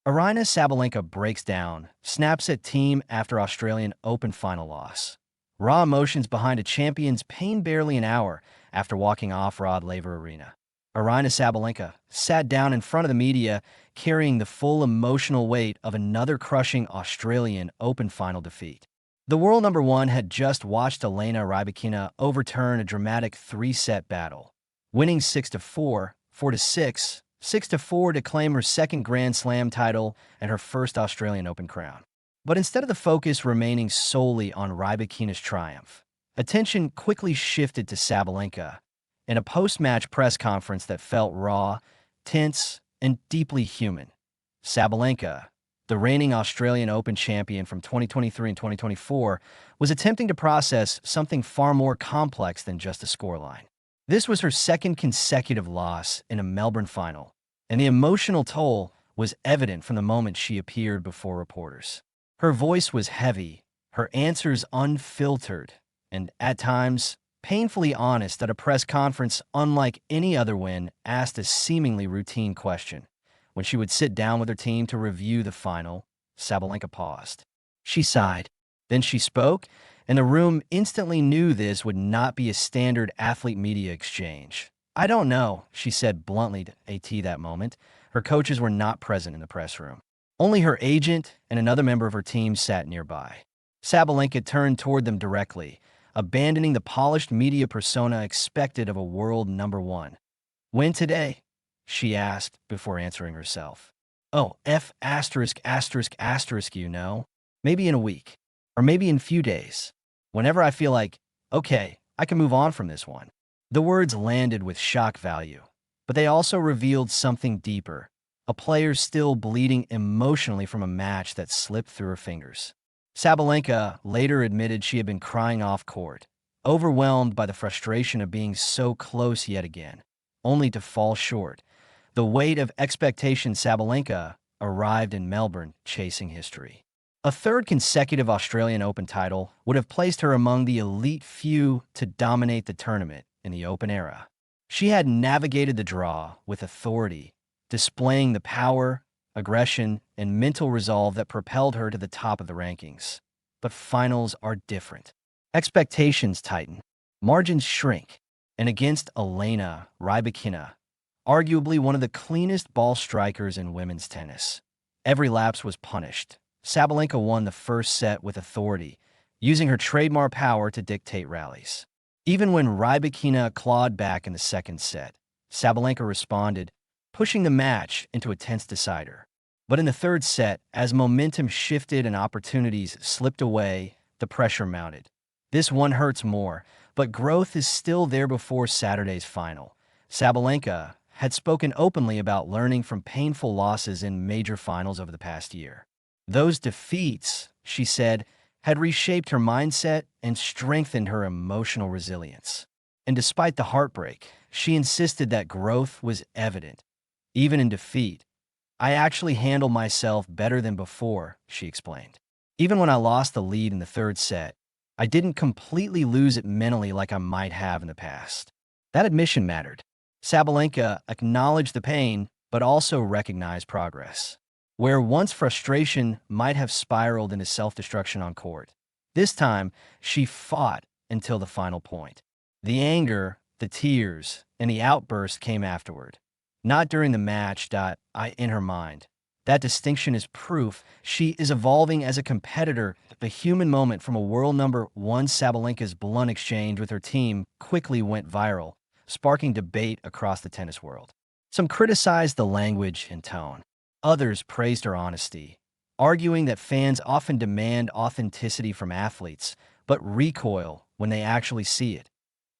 Aryna Sabalenka breaks down, snaps at team after Australian Open final loss. Raw emotions behind a champion's pain barely an hour after walking off Rod Laver Arena. Aryna Sabalenka sat down in front of the media, carrying the full emotional weight of another crushing Australian Open final defeat. The world number one had just watched Elena Rybakina overturn a dramatic three-set battle, winning 6-4, 4-6, 6-4 to claim her second Grand Slam title and her first Australian Open crown. But instead of the focus remaining solely on Rybakina's triumph, attention quickly shifted to Sabalenka in a post-match press conference that felt raw, tense, and deeply human. Sabalenka, the reigning Australian Open champion from 2023 and 2024, was attempting to process something far more complex than just a scoreline. This was her second consecutive loss in a Melbourne final, and the emotional toll was evident from the moment she appeared before reporters. Her voice was heavy, her answers unfiltered, and, at times, painfully honest at a press conference unlike any other when asked a seemingly routine question. When she would sit down with her team to review the final, Sabalenka paused. She sighed. Then she spoke, and the room instantly knew this would not be a standard athlete-media exchange. "I don't know," she said bluntly to AT that moment. Her coaches were not present in the press room. Only her agent and another member of her team sat nearby. Sabalenka turned toward them directly, abandoning the polished media persona expected of a world number one. "When today?" she asked before answering herself. "Oh, you know. Maybe in a week. Or maybe in a few days. Whenever I feel like, okay, I can move on from this one." The words landed with shock value, but they also revealed something deeper, a player still bleeding emotionally from a match that slipped through her fingers. Sabalenka later admitted she had been crying off court, overwhelmed by the frustration of being so close yet again, only to fall short. The weight of expectation. Sabalenka arrived in Melbourne chasing history. A third consecutive Australian Open title would have placed her among the elite few to dominate the tournament in the Open era. She had navigated the draw with authority, displaying the power, aggression, and mental resolve that propelled her to the top of the rankings. But finals are different. Expectations tighten, margins shrink, and against Elena Rybakina, arguably one of the cleanest ball strikers in women's tennis, every lapse was punished. Sabalenka won the first set with authority, using her trademark power to dictate rallies. Even when Rybakina clawed back in the second set, Sabalenka responded, pushing the match into a tense decider. But in the third set, as momentum shifted and opportunities slipped away, the pressure mounted. This one hurts more, but growth is still there. Before Saturday's final, Sabalenka had spoken openly about learning from painful losses in major finals over the past year. Those defeats, she said, had reshaped her mindset and strengthened her emotional resilience. And despite the heartbreak, she insisted that growth was evident. Even in defeat, "I actually handle myself better than before," she explained. "Even when I lost the lead in the third set, I didn't completely lose it mentally like I might have in the past." That admission mattered. Sabalenka acknowledged the pain, but also recognized progress. Where once frustration might have spiraled into self-destruction on court, this time she fought until the final point. The anger, the tears, and the outburst came afterward, not during the match. In her mind, that distinction is proof she is evolving as a competitor. The human moment from a world number one. Sabalenka's blunt exchange with her team quickly went viral, sparking debate across the tennis world. Some criticized the language and tone. Others praised her honesty, arguing that fans often demand authenticity from athletes, but recoil when they actually see it.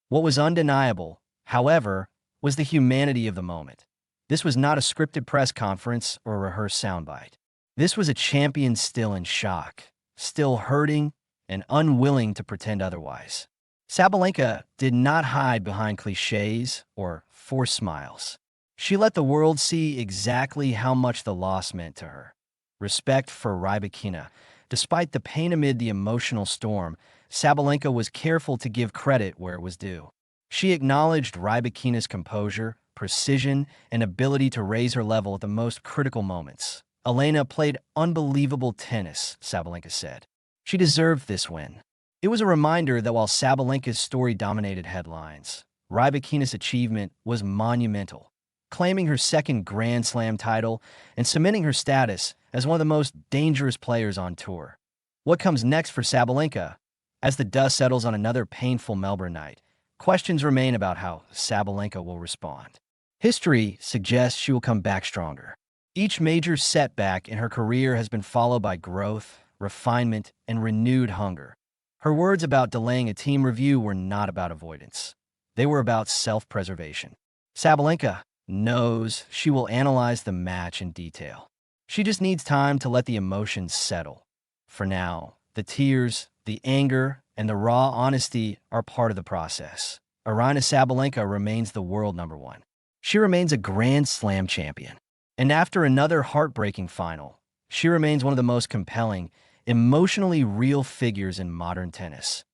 What was undeniable, however, was the humanity of the moment. This was not a scripted press conference or a rehearsed soundbite. This was a champion still in shock, still hurting, and unwilling to pretend otherwise. Sabalenka did not hide behind cliches or forced smiles. She let the world see exactly how much the loss meant to her. Respect for Rybakina. Despite the pain amid the emotional storm, Sabalenka was careful to give credit where it was due. She acknowledged Rybakina's composure, precision, and ability to raise her level at the most critical moments, Elena played unbelievable tennis, Sabalenka said. She deserved this win. It was a reminder that while Sabalenka's story dominated headlines, Rybakina's achievement was monumental, claiming her second Grand Slam title and cementing her status as one of the most dangerous players on tour. What comes next for Sabalenka? As the dust settles on another painful Melbourne night, questions remain about how Sabalenka will respond. History suggests she will come back stronger. Each major setback in her career has been followed by growth, refinement, and renewed hunger. Her words about delaying a team review were not about avoidance. They were about self-preservation. Sabalenka knows she will analyze the match in detail. She just needs time to let the emotions settle. For now, the tears, the anger, and the raw honesty are part of the process. Aryna Sabalenka remains the world number one. She remains a Grand Slam champion. And after another heartbreaking final, she remains one of the most compelling, emotionally real figures in modern tennis.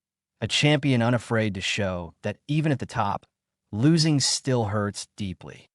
A champion unafraid to show that even at the top, losing still hurts deeply.